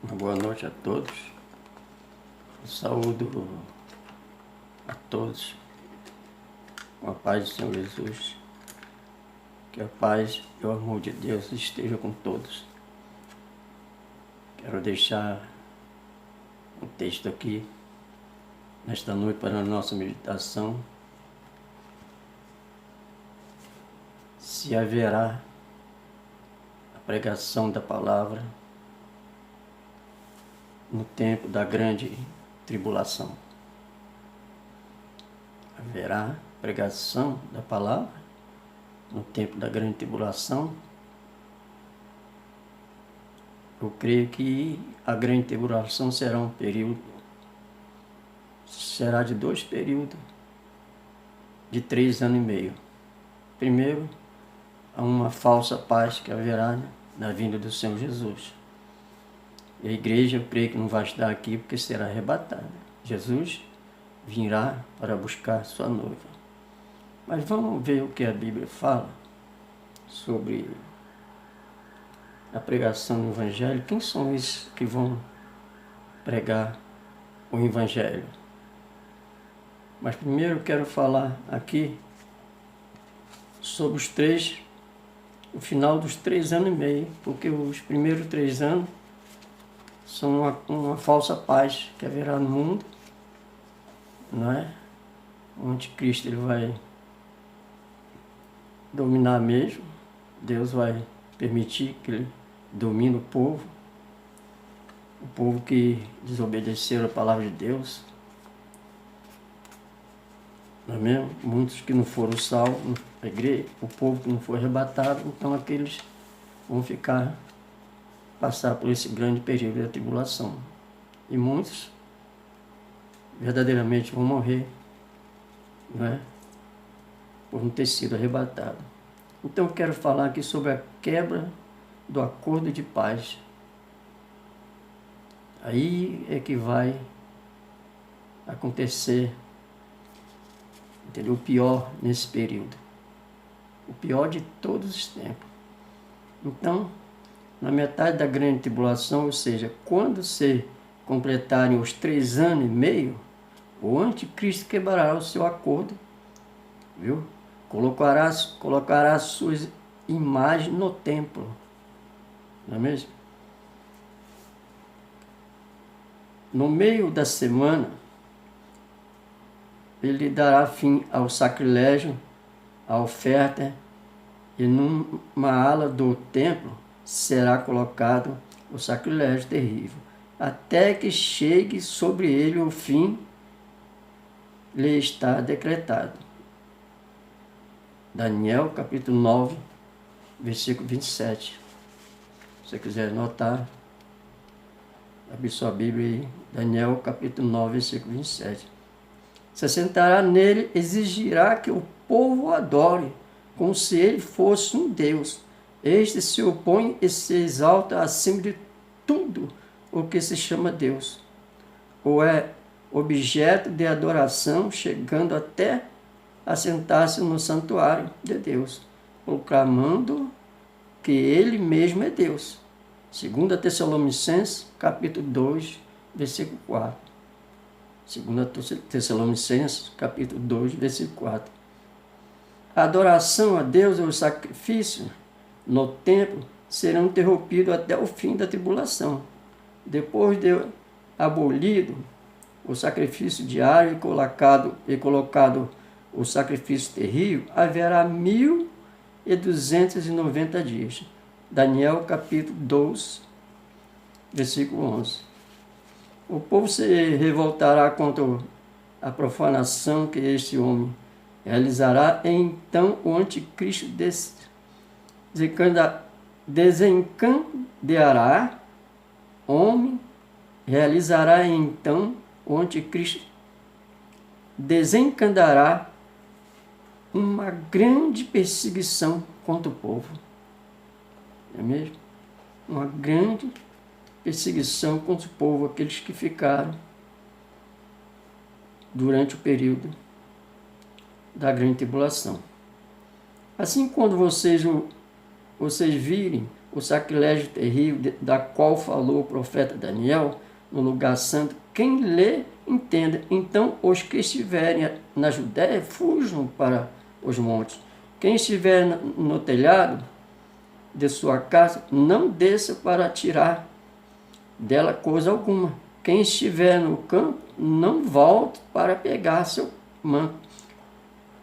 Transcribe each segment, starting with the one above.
Uma boa noite a todos. Saúdo a todos com a paz do Senhor Jesus. Que a paz e o amor de Deus estejam com todos. Quero deixar um texto aqui nesta noite para a nossa meditação. Se haverá a pregação da palavra no tempo da grande tribulação. Haverá pregação da palavra no tempo da grande tribulação. Eu creio que a grande tribulação será um período, será de 2 períodos, de 3 anos e meio. Primeiro, há uma falsa paz que haverá na vinda do Senhor Jesus. E a igreja, eu creio que não vai estar aqui porque será arrebatada. Jesus virá para buscar sua noiva. Mas vamos ver o que a Bíblia fala sobre a pregação do Evangelho. Quem são esses que vão pregar o Evangelho? Mas primeiro eu quero falar aqui sobre o final dos 3 anos e meio, porque os primeiros 3 anos são uma falsa paz que haverá no mundo, não é? O anticristo ele vai dominar mesmo. Deus vai permitir que ele domine o povo que desobedeceu a palavra de Deus, não é mesmo? Muitos que não foram salvos, a igreja, o povo que não foi arrebatado, então aqueles vão passar por esse grande período da tribulação. E muitos verdadeiramente vão morrer, não é? Por não ter sido arrebatado. Então eu quero falar aqui sobre a quebra do acordo de paz. Aí é que vai acontecer, entendeu? O pior nesse período. O pior de todos os tempos. Então, na metade da grande tribulação, ou seja, quando se completarem os 3 anos e meio, o anticristo quebrará o seu acordo, viu? Colocará suas imagens no templo, não é mesmo? No meio da semana, ele dará fim ao sacrilégio, à oferta, e numa ala do templo será colocado o sacrilégio terrível, até que chegue sobre ele o fim, lhe está decretado. Daniel capítulo 9, versículo 27. Se você quiser anotar, abre sua Bíblia aí, Daniel capítulo 9, versículo 27. Se assentará nele, exigirá que o povo o adore, como se ele fosse um Deus. Este se opõe e se exalta acima de tudo o que se chama Deus, ou é objeto de adoração, chegando até a sentar-se no santuário de Deus, proclamando que ele mesmo é Deus. 2 Tessalonicenses, capítulo 2, versículo 4. 2 Tessalonicenses, capítulo 2, versículo 4. A adoração a Deus e o sacrifício no templo serão interrompidos até o fim da tribulação. Depois de abolido o sacrifício diário e colocado o sacrifício terrível, haverá 1290 dias. Daniel capítulo 2, versículo 11. O povo se revoltará contra a profanação que este homem realizará, e então o anticristo desencadeará homem, realizará então o anticristo desencadeará uma grande perseguição contra o povo. Não é mesmo? Uma grande perseguição contra o povo, aqueles que ficaram durante o período da grande tribulação. Assim, quando vocês virem o sacrilégio terrível da qual falou o profeta Daniel no lugar santo, quem lê, entenda. Então, os que estiverem na Judéia, fujam para os montes. Quem estiver no telhado de sua casa, não desça para tirar dela coisa alguma. Quem estiver no campo, não volte para pegar seu manto.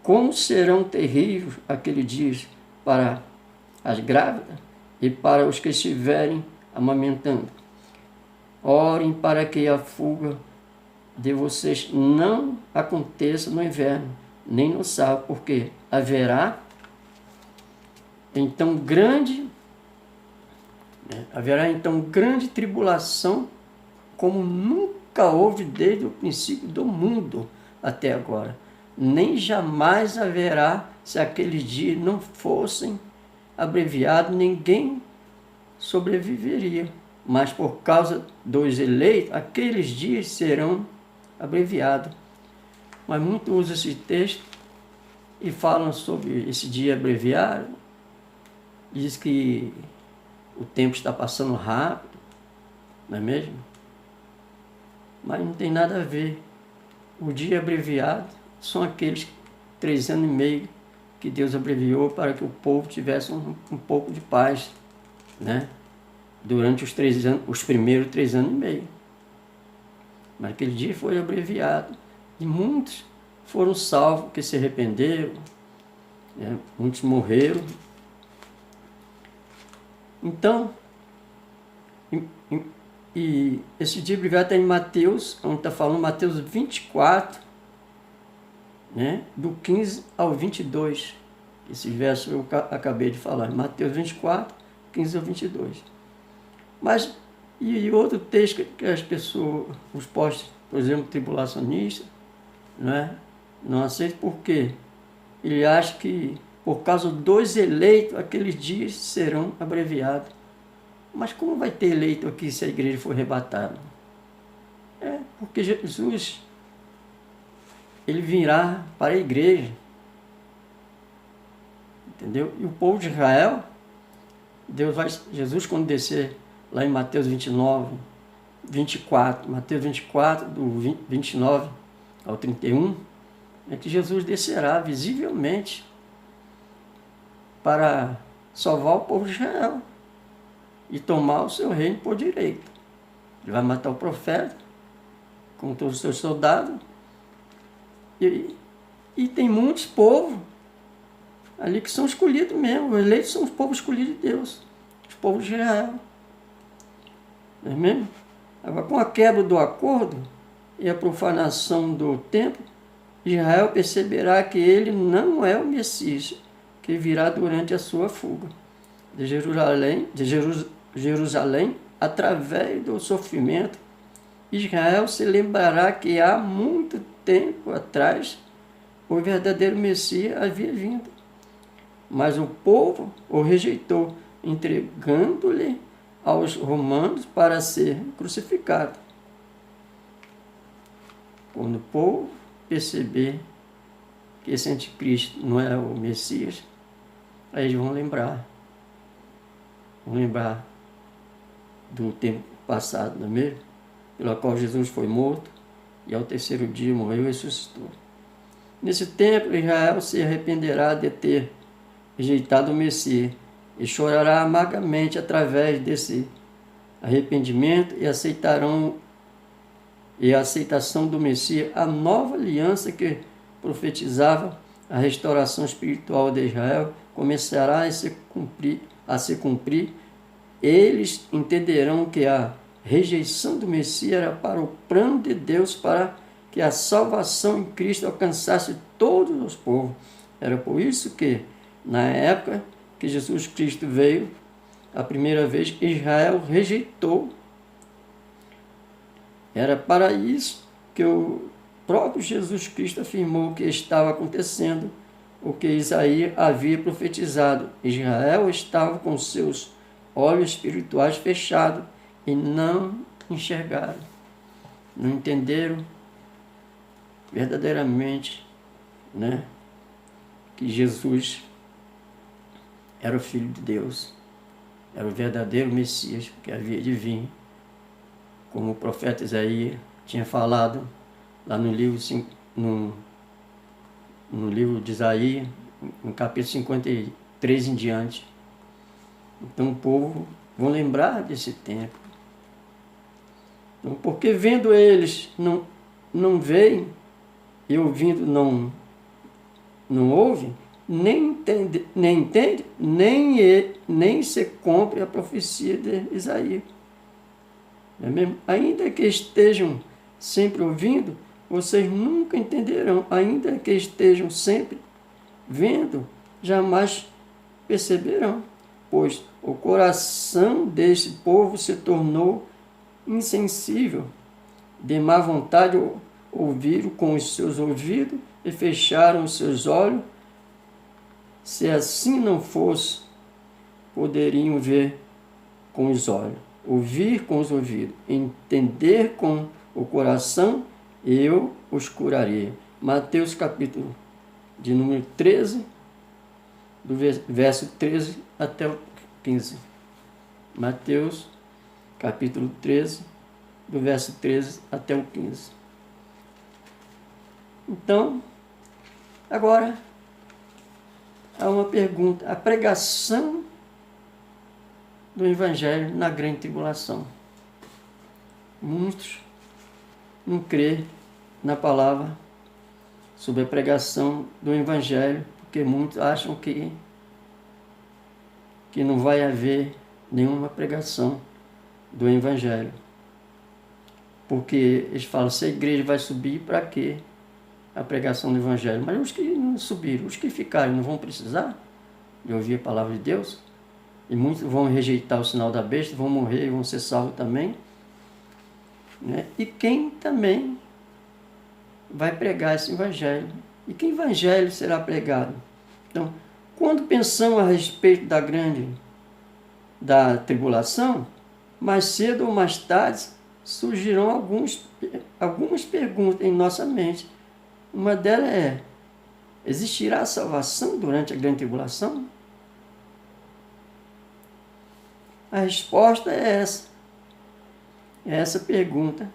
Como serão terríveis aqueles dias para as grávidas e para os que estiverem amamentando. Orem para que a fuga de vocês não aconteça no inverno, nem no sábado, porque haverá então grande tribulação, como nunca houve desde o princípio do mundo até agora. Nem jamais haverá, se aqueles dias não fossem abreviados, ninguém sobreviveria. Mas por causa dos eleitos, aqueles dias serão abreviados. Mas muitos usam esse texto e falam sobre esse dia abreviado. Diz que o tempo está passando rápido, não é mesmo? Mas não tem nada a ver. O dia abreviado são aqueles 3 anos e meio que Deus abreviou para que o povo tivesse um pouco de paz, né? Durante os primeiros 3 anos e meio. Mas aquele dia foi abreviado. E muitos foram salvos, que se arrependeram, né? Muitos morreram. Então, e esse dia abreviado está em Mateus, onde está falando Mateus 24, né? Do 15 ao 22. Esse verso eu acabei de falar. Mateus 24, 15 ao 22. Mas, e outro texto que as pessoas, os postos, por exemplo, tribulacionistas, né, não aceitam, por quê? Ele acha que por causa dos eleitos, aqueles dias serão abreviados. Mas como vai ter eleito aqui se a igreja for arrebatada? Porque Jesus, ele virá para a igreja. Entendeu? E o povo de Israel, Jesus quando descer lá em Mateus 29, 24, Mateus 24, do 29 ao 31, é que Jesus descerá visivelmente para salvar o povo de Israel e tomar o seu reino por direito. Ele vai matar o profeta com todos os seus soldados. E tem muitos povos ali que são escolhidos mesmo. Os eleitos são os povos escolhidos de Deus, os povos de Israel. Não é mesmo? Agora, com a quebra do acordo e a profanação do templo, Israel perceberá que ele não é o Messias que virá durante a sua fuga de Jerusalém através do sofrimento. Israel se lembrará que há muito tempo atrás o verdadeiro Messias havia vindo, mas o povo o rejeitou, entregando-lhe aos romanos para ser crucificado. Quando o povo perceber que esse anticristo não é o Messias, aí eles vão lembrar do tempo passado, não é mesmo? Pelo qual Jesus foi morto e ao terceiro dia morreu e ressuscitou. Nesse tempo, Israel se arrependerá de ter rejeitado o Messias e chorará amargamente através desse arrependimento e a aceitação do Messias, a nova aliança que profetizava a restauração espiritual de Israel começará a se cumprir. Eles entenderão que a rejeição do Messias era para o plano de Deus, para que a salvação em Cristo alcançasse todos os povos. Era por isso que, na época que Jesus Cristo veio, a primeira vez, Israel rejeitou. Era para isso que o próprio Jesus Cristo afirmou que estava acontecendo o que Isaías havia profetizado. Israel estava com seus olhos espirituais fechados e não enxergaram, não entenderam verdadeiramente, né, que Jesus era o Filho de Deus. era o verdadeiro Messias que havia de vir, como o profeta Isaías tinha falado lá no livro, no livro de Isaías, no capítulo 53 em diante. Então o povo vão lembrar desse tempo. Então, porque vendo eles não veem, e ouvindo não ouve, nem entende, nem se cumpre a profecia de Isaías. Não é mesmo? Ainda que estejam sempre ouvindo, vocês nunca entenderão. Ainda que estejam sempre vendo, jamais perceberão. Pois o coração deste povo se tornou insensível. De má vontade ouviram com os seus ouvidos e fecharam os seus olhos. Se assim não fosse, poderiam ver com os olhos, ouvir com os ouvidos, entender com o coração, eu os curaria. Mateus capítulo de número 13, do verso 13 até o 15. Mateus capítulo 13, do verso 13 até o 15. Então, agora, há uma pergunta. A pregação do Evangelho na grande tribulação. Muitos não crêem na palavra sobre a pregação do Evangelho, porque muitos acham que não vai haver nenhuma pregação do Evangelho. Porque eles falam, se a igreja vai subir, para quê a pregação do Evangelho? Mas os que não subiram, os que ficaram, não vão precisar de ouvir a palavra de Deus? E muitos vão rejeitar o sinal da besta, vão morrer e vão ser salvos também. Né? E quem também vai pregar esse Evangelho? E que Evangelho será pregado? Então, quando pensamos a respeito da tribulação, mais cedo ou mais tarde surgirão algumas perguntas em nossa mente. Uma delas é: existirá salvação durante a grande tribulação? A resposta é essa. Essa pergunta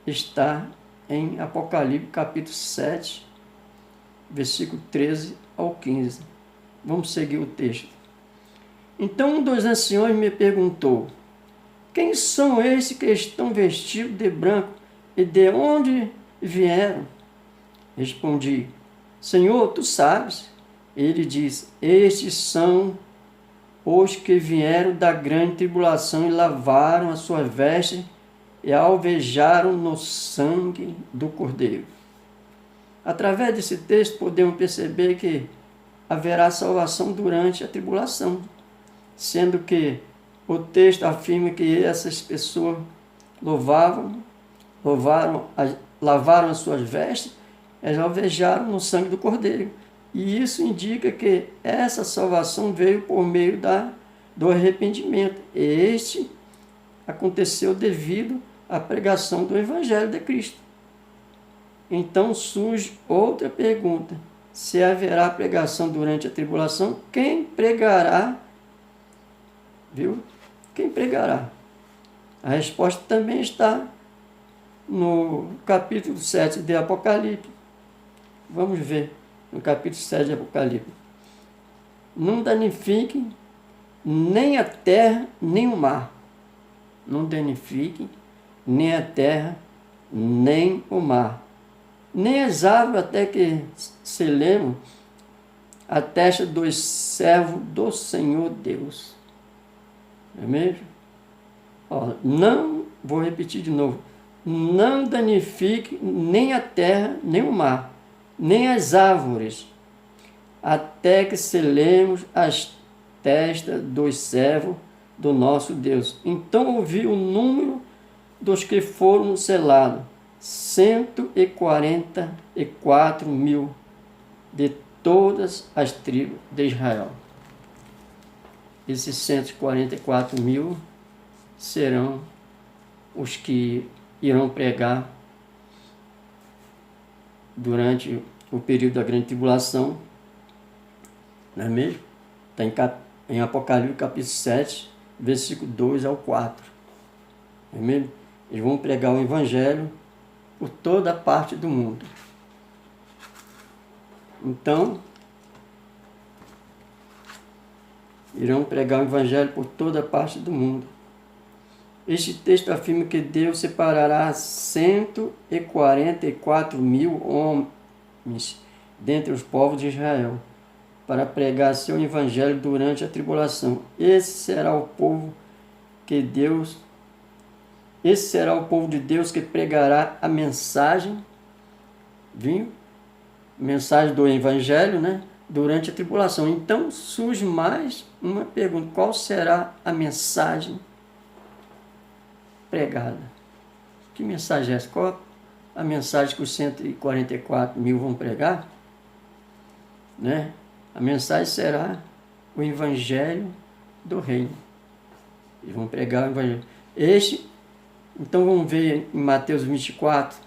está em Apocalipse capítulo 7, versículo 13 ao 15. Vamos seguir o texto. Então um dos anciões me perguntou: quem são esses que estão vestidos de branco e de onde vieram? Respondi: Senhor, tu sabes. Ele disse: estes são os que vieram da grande tribulação e lavaram as suas vestes e alvejaram no sangue do Cordeiro. Através desse texto podemos perceber que haverá salvação durante a tribulação, sendo que o texto afirma que essas pessoas lavaram as suas vestes e alvejaram no sangue do Cordeiro. E isso indica que essa salvação veio por meio do arrependimento. E este aconteceu devido à pregação do Evangelho de Cristo. Então surge outra pergunta: se haverá pregação durante a tribulação, quem pregará? Viu? Quem pregará? A resposta também está no capítulo 7 de Apocalipse. Vamos ver. No capítulo 7 de Apocalipse: não danifique nem a terra, nem o mar. Não danifique nem a terra, nem o mar. Nem as árvores, até que selemos a testa dos servos do Senhor Deus. Não é mesmo? Não, vou repetir de novo. Não danifique nem a terra, nem o mar, nem as árvores, até que selemos as testas dos servos do nosso Deus. Então ouvi o número dos que foram selados: 144 mil de todas as tribos de Israel. Esses 144 mil serão os que irão pregar durante o período da grande tribulação, não é mesmo? Está em Apocalipse capítulo 7, versículo 2 ao 4. Eles vão pregar o Evangelho por toda a parte do mundo. Então, irão pregar o Evangelho por toda a parte do mundo. Este texto afirma que Deus separará 144 mil homens dentre os povos de Israel para pregar seu Evangelho durante a tribulação. Esse será o povo de Deus que pregará a mensagem, mensagem do Evangelho, né, durante a tribulação. Então surge mais uma pergunta: qual será a mensagem pregada? Que mensagem é essa? Qual a mensagem que os 144 mil vão pregar? Né? A mensagem será o Evangelho do Reino. Eles vão pregar o Evangelho. Então vamos ver em Mateus 24,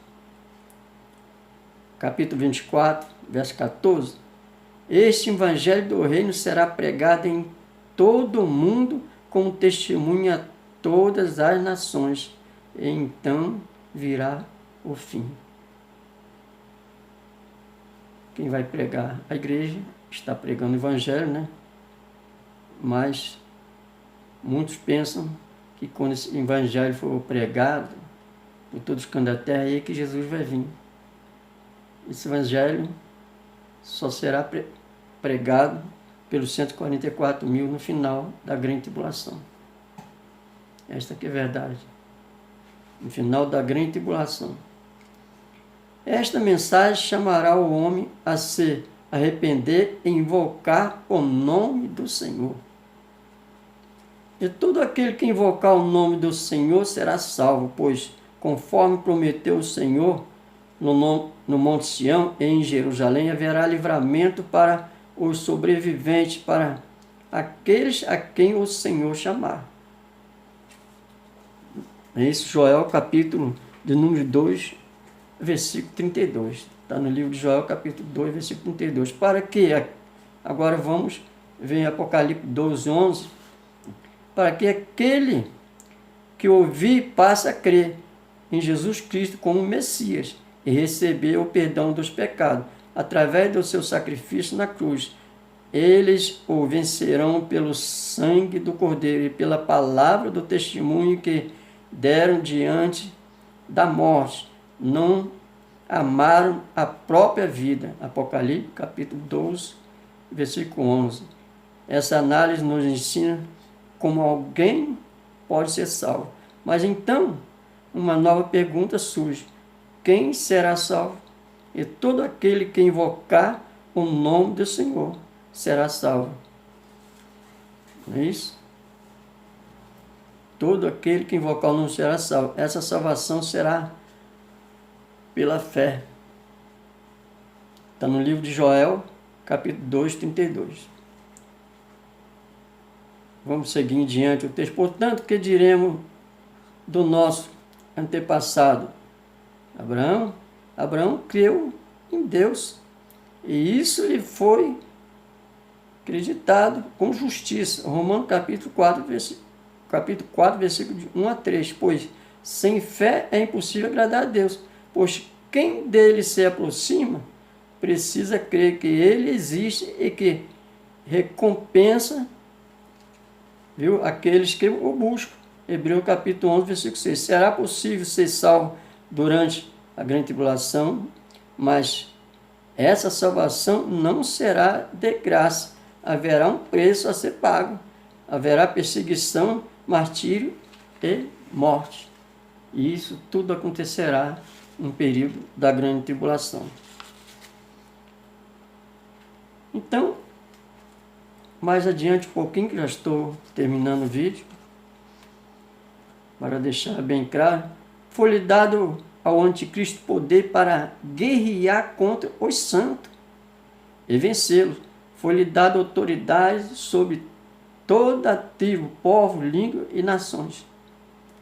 capítulo 24, verso 14. Este Evangelho do Reino será pregado em todo o mundo como testemunho a todas as nações, e então virá o fim. Quem vai pregar? A igreja está pregando o Evangelho, né? Mas muitos pensam que quando esse Evangelho for pregado por todos os cantos da terra, é aí que Jesus vai vir. Esse Evangelho só será pregado pelos 144 mil no final da grande tribulação. Esta que é a verdade. No final da grande tribulação. Esta mensagem chamará o homem a se arrepender e invocar o nome do Senhor. E todo aquele que invocar o nome do Senhor será salvo, pois, conforme prometeu o Senhor, no Monte Sião e em Jerusalém haverá livramento para os sobreviventes, para aqueles a quem o Senhor chamar. É isso, Joel, capítulo de número 2, versículo 32. Está no livro de Joel, capítulo 2, versículo 32. Para que, agora vamos ver em Apocalipse 12, 11, para que aquele que ouvir passe a crer em Jesus Cristo como Messias e receber o perdão dos pecados, através do seu sacrifício na cruz. Eles o vencerão pelo sangue do Cordeiro e pela palavra do testemunho que deram diante da morte. Não amaram a própria vida. Apocalipse, capítulo 12, versículo 11. Essa análise nos ensina como alguém pode ser salvo. Mas então, uma nova pergunta surge: quem será salvo? E todo aquele que invocar o nome do Senhor será salvo. Não é isso? Todo aquele que invocar o nome será salvo. Essa salvação será pela fé. Está no livro de Joel, capítulo 2, 32. Vamos seguir em diante o texto. Portanto, que diremos do nosso antepassado Abraão? Abraão creu em Deus, e isso lhe foi acreditado com justiça. Romanos capítulo 4, versículo de 1 a 3. Pois sem fé é impossível agradar a Deus, pois quem dele se aproxima precisa crer que ele existe e que recompensa, aqueles que o buscam. Hebreus capítulo 11, versículo 6. Será possível ser salvo durante a grande tribulação, mas essa salvação não será de graça. Haverá um preço a ser pago. Haverá perseguição, martírio e morte. E isso tudo acontecerá no período da grande tribulação. Então, mais adiante um pouquinho, que já estou terminando o vídeo, para deixar bem claro, foi-lhe dado ao anticristo poder para guerrear contra os santos e vencê-los. Foi-lhe dado autoridade sobre toda a tribo, povo, língua e nações.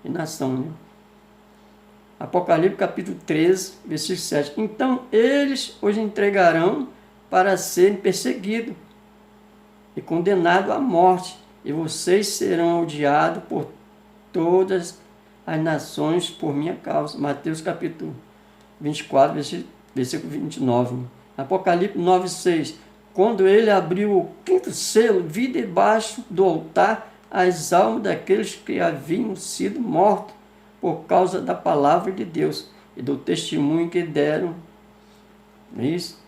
E nação, né? Apocalipse capítulo 13, versículo 7. Então eles os entregarão para serem perseguidos e condenado à morte, e vocês serão odiados por todas as nações por minha causa. Mateus capítulo 24, versículo 29. Apocalipse 9:6. Quando ele abriu o quinto selo, vi debaixo do altar as almas daqueles que haviam sido mortos por causa da palavra de Deus e do testemunho que deram. Não é isso?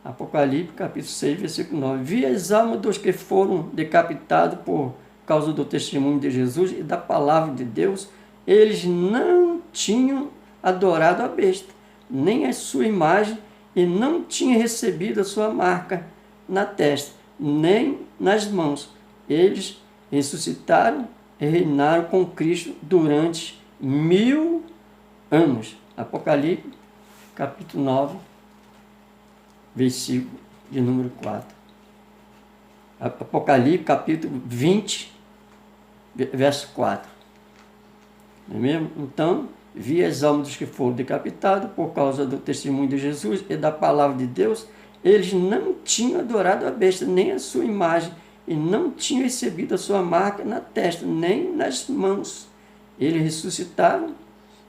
Apocalipse capítulo 6, versículo 9. Vi as almas dos que foram decapitados por causa do testemunho de Jesus e da palavra de Deus. Eles não tinham adorado a besta, nem a sua imagem, e não tinham recebido a sua marca na testa, nem nas mãos. Eles ressuscitaram e reinaram com Cristo durante 1000 anos. Apocalipse capítulo 9, versículo de número 4. Apocalipse capítulo 20, verso 4. Não é mesmo? Então, vi as almas dos que foram decapitados por causa do testemunho de Jesus e da palavra de Deus. Eles não tinham adorado a besta, nem a sua imagem, e não tinham recebido a sua marca na testa, nem nas mãos. Eles ressuscitaram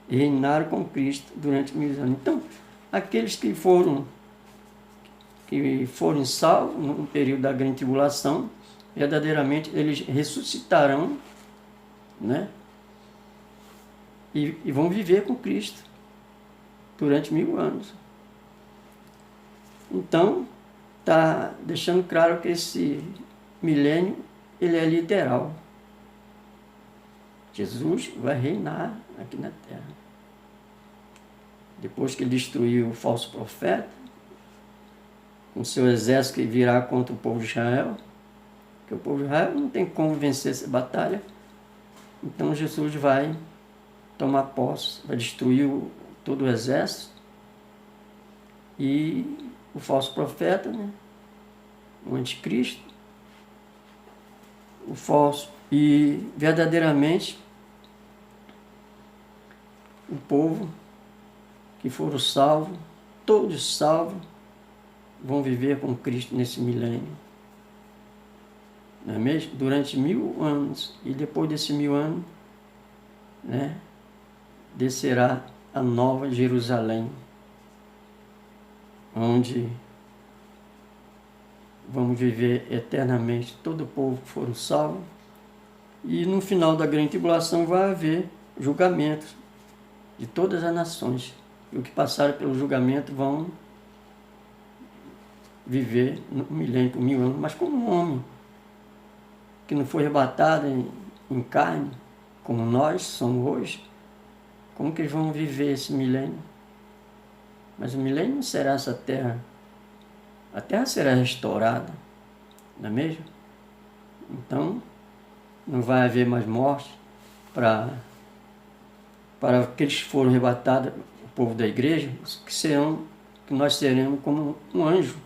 e reinaram com Cristo durante 1000 anos. Então, aqueles que foram salvos no período da grande tribulação, verdadeiramente eles ressuscitarão, né? E vão viver com Cristo durante 1000 anos. Então, está deixando claro que esse milênio ele é literal. Jesus vai reinar aqui na terra. Depois que ele destruiu o falso profeta, com seu exército que virá contra o povo de Israel, que o povo de Israel não tem como vencer essa batalha, então Jesus vai tomar posse, vai destruir todo o exército, e o falso profeta, né, o anticristo, o falso, e verdadeiramente o povo que foram salvos, todos salvos, vão viver com Cristo nesse milênio. Não é mesmo? Durante 1000 anos. E depois desses 1000 anos, né, descerá a nova Jerusalém, onde vamos viver eternamente todo o povo que foram salvos. E no final da grande tribulação vai haver julgamento de todas as nações. E os que passaram pelo julgamento vão viver no milênio por 1000 anos, mas como um homem que não foi arrebatado em carne, como nós somos hoje. Como que eles vão viver esse milênio? Mas o milênio não será essa terra. A terra será restaurada, não é mesmo? Então, não vai haver mais morte para aqueles que foram arrebatados, o povo da igreja, que nós seremos como um anjo.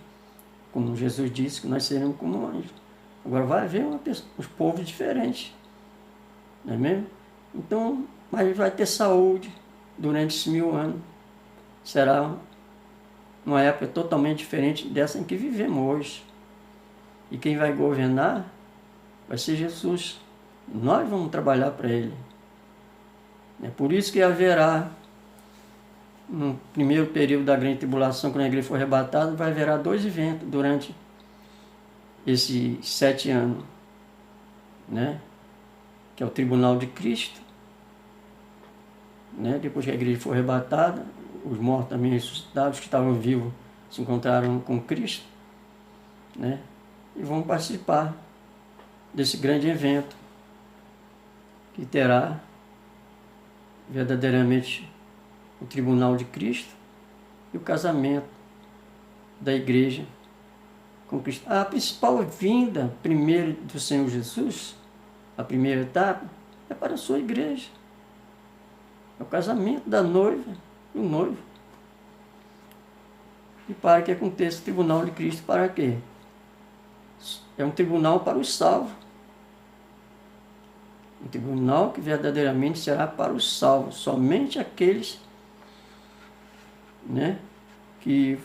Como Jesus disse, que nós seremos como um anjo. Agora vai haver uns povos diferentes, não é mesmo? Então, mas vai ter saúde durante esses 1000 anos. Será uma época totalmente diferente dessa em que vivemos hoje. E quem vai governar vai ser Jesus. Nós vamos trabalhar para Ele. É por isso que haverá, no primeiro período da grande tribulação, quando a igreja for arrebatada, vai haver 2 eventos durante esses 7 anos, né? Que é o tribunal de Cristo, né? Depois que a igreja for arrebatada, os mortos também ressuscitados, que estavam vivos, se encontraram com Cristo, né? E vão participar desse grande evento, que terá verdadeiramente o tribunal de Cristo e o casamento da igreja com Cristo. A principal vinda, primeiro, do Senhor Jesus, a primeira etapa, é para a sua igreja. É o casamento da noiva e o noivo. E para que aconteça o tribunal de Cristo, para quê? É um tribunal para os salvos. Um tribunal que verdadeiramente será para os salvos. Somente aqueles, né, que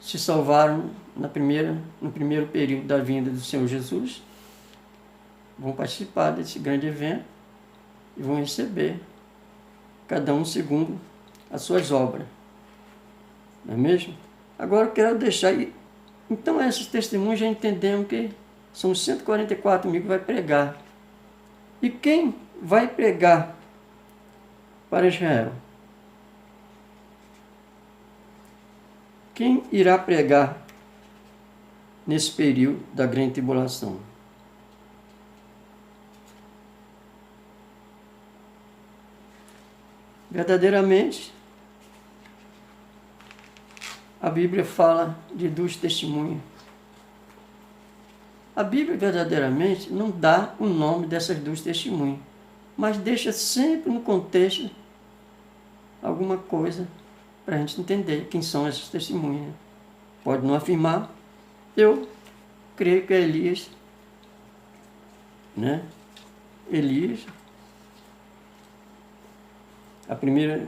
se salvaram no primeiro período da vinda do Senhor Jesus, vão participar desse grande evento e vão receber, cada um segundo as suas obras. Não é mesmo? Agora eu quero deixar aí. Então, esses testemunhos já entendemos que são 144 mil que vai pregar. E quem vai pregar para Israel? Quem irá pregar nesse período da grande tribulação? Verdadeiramente, a Bíblia fala de 2 testemunhas. A Bíblia verdadeiramente não dá o nome dessas 2 testemunhas, mas deixa sempre no contexto alguma coisa para a gente entender quem são essas testemunhas. Pode não afirmar, eu creio que é Elias, né? Elias, a primeira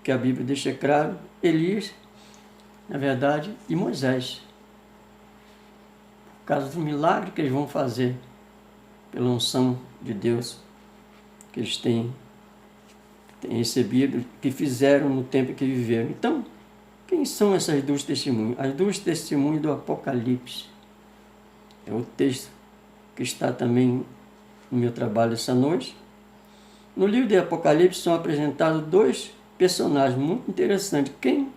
que a Bíblia deixa claro, Elias, na verdade, e Moisés. Por causa do milagre que eles vão fazer pela unção de Deus, que eles têm recebido, que fizeram no tempo que viveram. Então, quem são essas 2 testemunhas? As 2 testemunhas do Apocalipse. É o texto que está também no meu trabalho essa noite. No livro de Apocalipse são apresentados 2 personagens muito interessantes. Que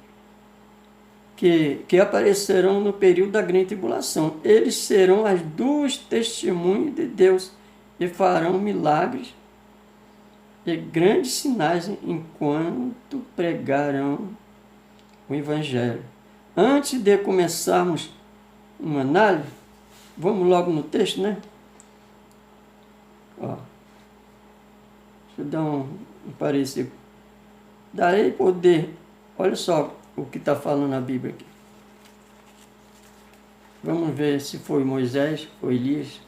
aparecerão no período da grande tribulação. Eles serão as 2 testemunhas de Deus e farão milagres e grandes sinais enquanto pregarão o Evangelho. Antes de começarmos uma análise, vamos logo no texto, né? Ó, deixa eu dar um parecer. Darei poder. Olha só o que está falando a Bíblia aqui. Vamos ver se foi Moisés, foi Elias,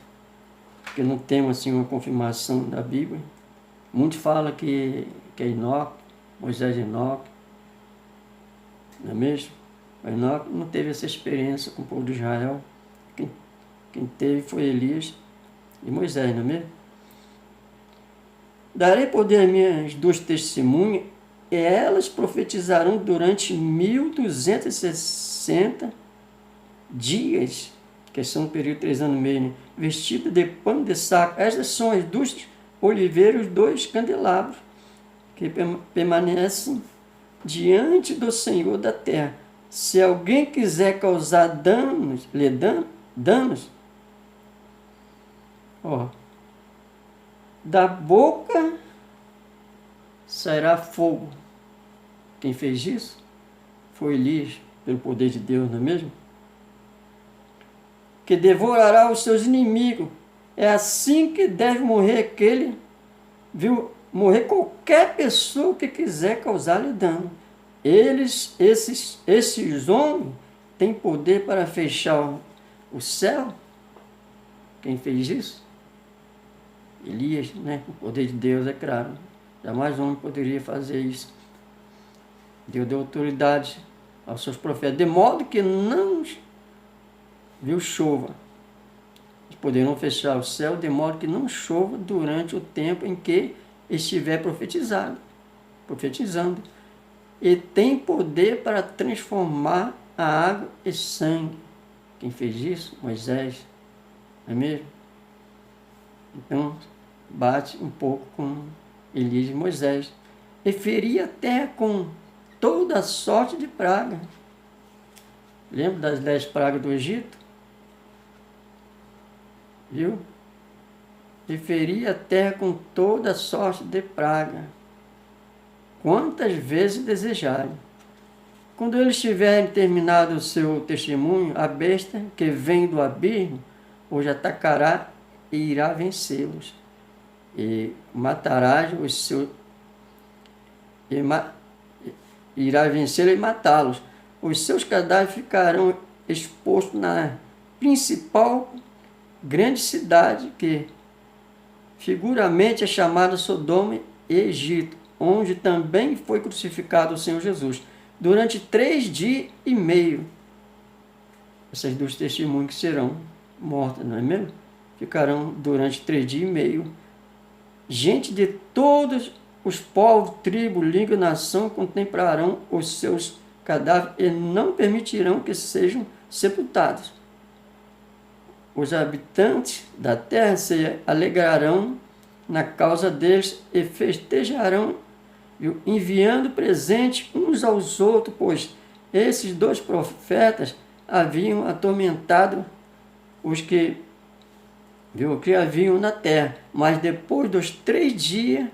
porque não temos assim uma confirmação da Bíblia. Muitos falam que é Enoque, Moisés e Enoque, não é mesmo? O Enoque não teve essa experiência com o povo de Israel. Quem teve foi Elias e Moisés, não é mesmo? Darei poder às minhas 2 testemunhas, e elas profetizarão durante 1260 dias, que são um período de 3 anos e meio, né? Vestido de pano de saco. Estas são as 2 oliveiras, 2 candelabros, que permanecem diante do Senhor da terra. Se alguém quiser causar danos, ó, da boca sairá fogo. Quem fez isso foi Elias, pelo poder de Deus, não é mesmo? Que devorará os seus inimigos. É assim que deve morrer aquele, viu? Morrer qualquer pessoa que quiser causar-lhe dano. Esses homens têm poder para fechar o céu. Quem fez isso? Elias, né? O poder de Deus, é claro. Jamais homem poderia fazer isso. Deus deu autoridade aos seus profetas, de modo que não chova. Eles poderão fechar o céu de modo que não chova durante o tempo em que estiver profetizando. E tem poder para transformar a água em sangue. Quem fez isso? Moisés. Não é mesmo? Então, bate um pouco com Elias e Moisés. E feria a terra com toda sorte de praga. Lembra das 10 pragas do Egito? Viu? E feria a terra com toda sorte de praga, quantas vezes desejarem. Quando eles tiverem terminado o seu testemunho, a besta que vem do abismo os atacará e irá vencê-los. E matará os seus... irá vencê-los e matá-los. Os seus cadáveres ficarão expostos na principal grande cidade, que figuramente é chamada Sodoma e Egito, onde também foi crucificado o Senhor Jesus. Durante 3 dias e meio essas duas testemunhas que serão mortas, não é mesmo? Ficarão durante 3 dias e meio. Gente de todos os povos, tribos, língua, nação contemplarão os seus cadáveres e não permitirão que sejam sepultados. Os habitantes da terra se alegrarão na causa deles e festejarão, enviando presente uns aos outros, pois esses 2 profetas haviam atormentado os que haviam na terra. Mas depois dos 3 dias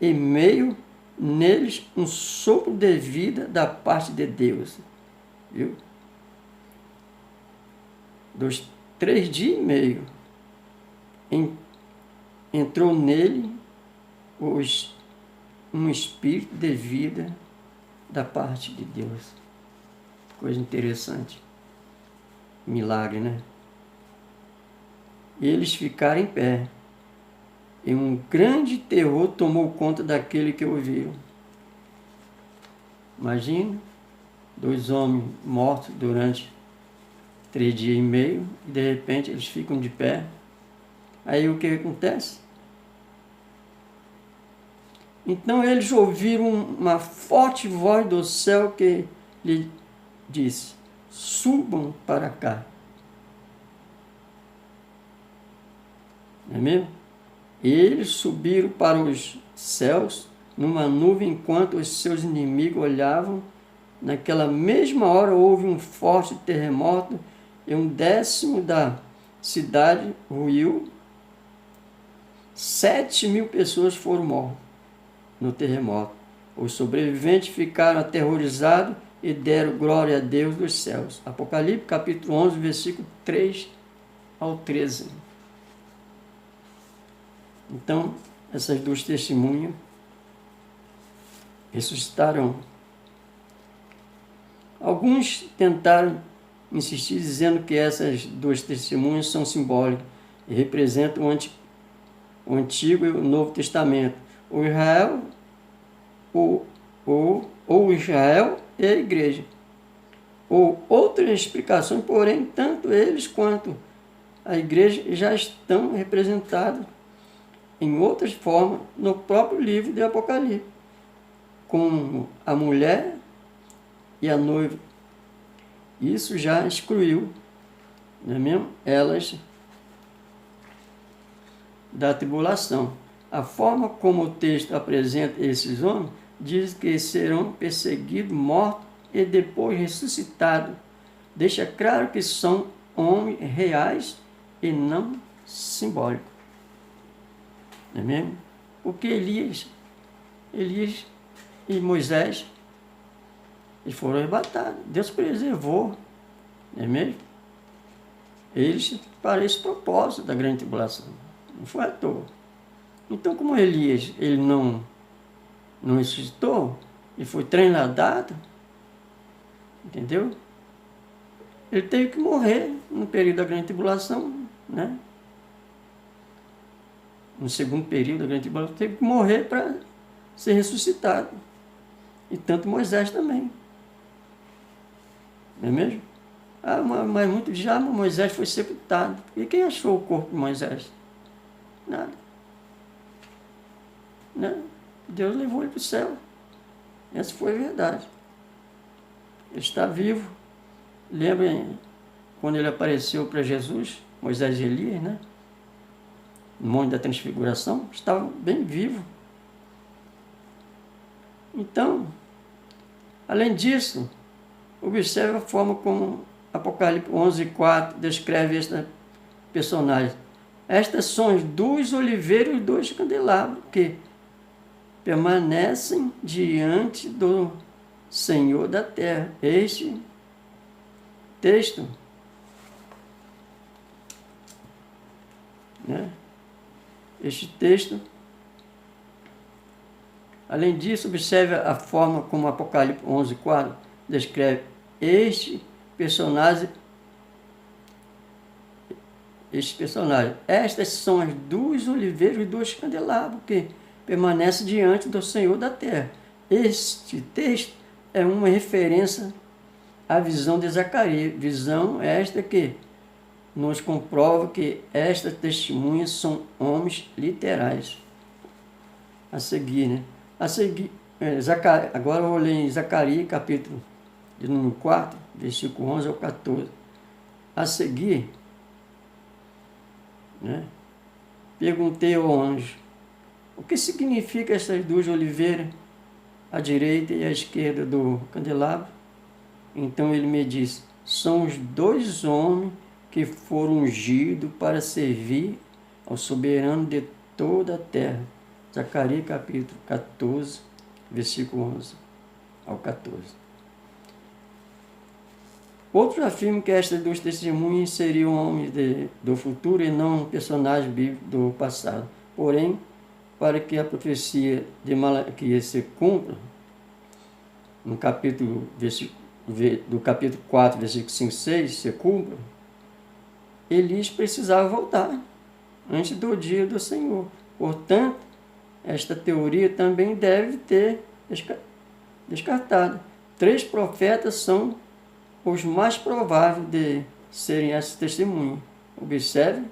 e meio, neles um sopro de vida da parte de Deus. Viu? Dos 3 dias e meio, entrou nele um espírito de vida da parte de Deus. Coisa interessante. Milagre, né? Eles ficaram em pé, e um grande terror tomou conta daquele que ouviram. Imagina, 2 homens mortos durante 3 dias e meio, e de repente eles ficam de pé. Aí o que acontece? Então eles ouviram uma forte voz do céu que lhe disse: subam para cá. Não é mesmo? Eles subiram para os céus numa nuvem enquanto os seus inimigos olhavam. Naquela mesma hora houve um forte terremoto e 1/10 da cidade ruiu. 7.000 pessoas foram mortas no terremoto. Os sobreviventes ficaram aterrorizados e deram glória a Deus dos céus. Apocalipse capítulo 11, versículo 3 ao 13. Então, essas 2 testemunhas ressuscitarão. Alguns tentaram insistir dizendo que essas 2 testemunhas são simbólicas e representam o Antigo e o Novo Testamento. O Israel, ou Israel e a igreja. Ou outras explicações, porém, tanto eles quanto a igreja já estão representados em outras formas no próprio livro de Apocalipse, como a mulher e a noiva. Isso já excluiu, não é mesmo? Elas da tribulação. A forma como o texto apresenta esses homens diz que serão perseguidos, mortos e depois ressuscitados. Deixa claro que são homens reais e não simbólicos. Não é mesmo? Porque Elias e Moisés, eles foram arrebatados. Deus preservou, não é mesmo? Eles para esse propósito da grande tribulação. Não foi à toa. Então, como Elias, ele não ressuscitou e foi treinado, entendeu? Ele teve que morrer no período da grande tribulação, né? No segundo período da grande tribulação, teve que morrer para ser ressuscitado. E tanto Moisés também. Não é mesmo? Mas muito já Moisés foi sepultado. E quem achou o corpo de Moisés? Nada. Né? Deus levou ele para o céu. Essa foi a verdade. Ele está vivo. Lembrem quando ele apareceu para Jesus, Moisés e Elias, né? No Monte da Transfiguração, estava bem vivo. Então, além disso, observe a forma como Apocalipse 11:4 descreve esta personagem. Estas são as 2 oliveiras e os 2 candelabros que permanecem diante do Senhor da terra. Este texto, né? Este texto, além disso, observe a forma como Apocalipse 11:4 descreve este personagem. Estas são as 2 oliveiras e 2 candelabros que permanecem diante do Senhor da terra. Este texto é uma referência a visão de Zacarias. Visão esta que nos comprova que estas testemunhas são homens literais. A seguir, né? A seguir, agora eu vou ler em Zacarias, capítulo de número 4, versículo 11 ao 14. A seguir, né? Perguntei ao anjo, o que significa essas duas oliveiras, à direita e à esquerda do candelabro? Então ele me disse, são os dois homens que foram ungidos para servir ao soberano de toda a terra. Zacarias capítulo 14, versículo 11 ao 14. Outros afirmam que estas duas testemunhas seriam homens do futuro e não personagens bíblicos do passado. Porém, para que a profecia de Malaquias se cumpra, no capítulo, do capítulo 4, versículo 5 e 6, se cumpra, Elias precisava voltar antes do dia do Senhor. Portanto, esta teoria também deve ter descartada. 3 profetas são os mais prováveis de serem essas testemunhas. Observe,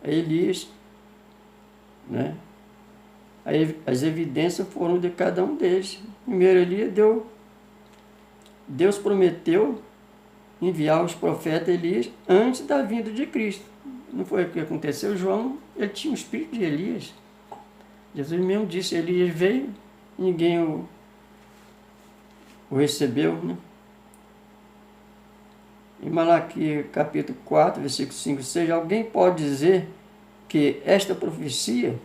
Elias, né? As evidências foram de cada um deles. Primeiro, Elias Deus prometeu enviar os profetas Elias antes da vinda de Cristo. Não foi o que aconteceu? João, ele tinha o espírito de Elias. Jesus mesmo disse, Elias veio, ninguém o recebeu, né? Em Malaquias capítulo 4, versículo 5 e 6, alguém pode dizer que esta profecia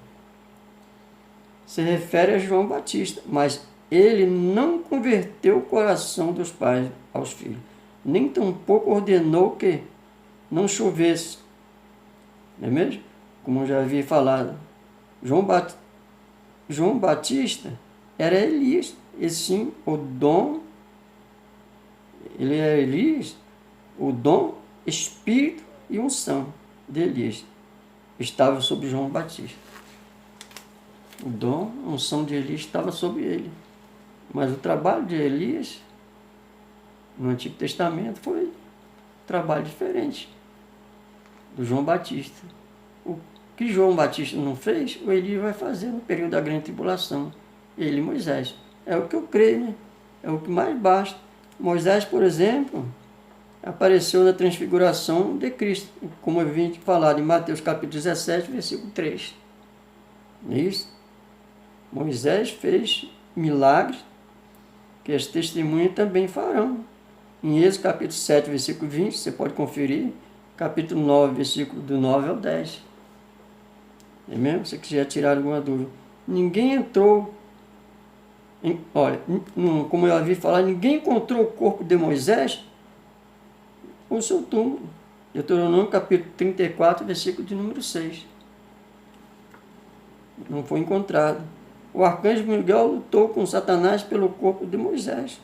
se refere a João Batista, mas ele não converteu o coração dos pais aos filhos, nem tampouco ordenou que não chovesse. Não é mesmo? Como eu já havia falado, João Batista era Elias, e sim, o dom, ele é Elias, o dom, espírito e unção de Elias estava sobre João Batista. O dom, a unção de Elias estava sobre ele. Mas o trabalho de Elias, no Antigo Testamento, foi um trabalho diferente do João Batista. O que João Batista não fez, o Elias vai fazer no período da grande tribulação. Ele e Moisés. É o que eu creio, né? É o que mais basta. Moisés, por exemplo, apareceu na transfiguração de Cristo, como eu vim falar em Mateus capítulo 17, versículo 3. Não é isso? Moisés fez milagres que as testemunhas também farão. Em Êxodo capítulo 7, versículo 20, você pode conferir, capítulo 9, versículo do 9 ao 10. É mesmo? Se você quiser tirar alguma dúvida. Ninguém entrou, como eu havia falado, ninguém encontrou o corpo de Moisés o seu túmulo. Deuteronômio capítulo 34, versículo de número 6. Não foi encontrado. O arcanjo Miguel lutou com Satanás pelo corpo de Moisés.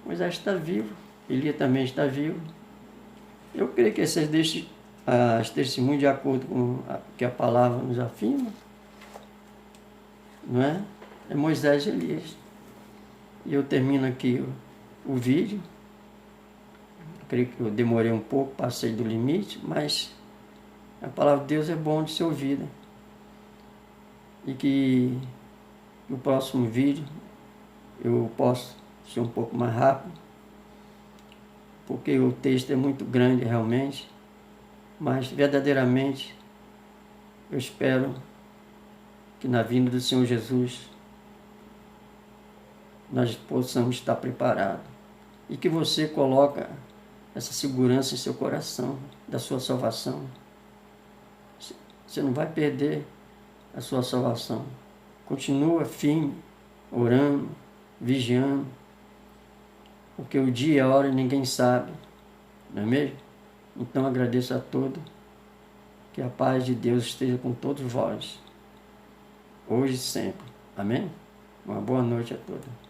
Moisés está vivo. Elias também está vivo. Eu creio que essas as testemunhas de acordo com o que a palavra nos afirma, não é? É Moisés e Elias. E eu termino aqui o vídeo. Creio que eu demorei um pouco, passei do limite, mas a palavra de Deus é bom de ser ouvida. E que no próximo vídeo eu posso ser um pouco mais rápido, porque o texto é muito grande realmente, mas verdadeiramente eu espero que na vinda do Senhor Jesus nós possamos estar preparados e que você coloque essa segurança em seu coração, da sua salvação. Você não vai perder a sua salvação. Continua firme, orando, vigiando, porque o dia e a hora ninguém sabe, não é mesmo? Então agradeço a todos, que a paz de Deus esteja com todos vós, hoje e sempre. Amém? Uma boa noite a todos.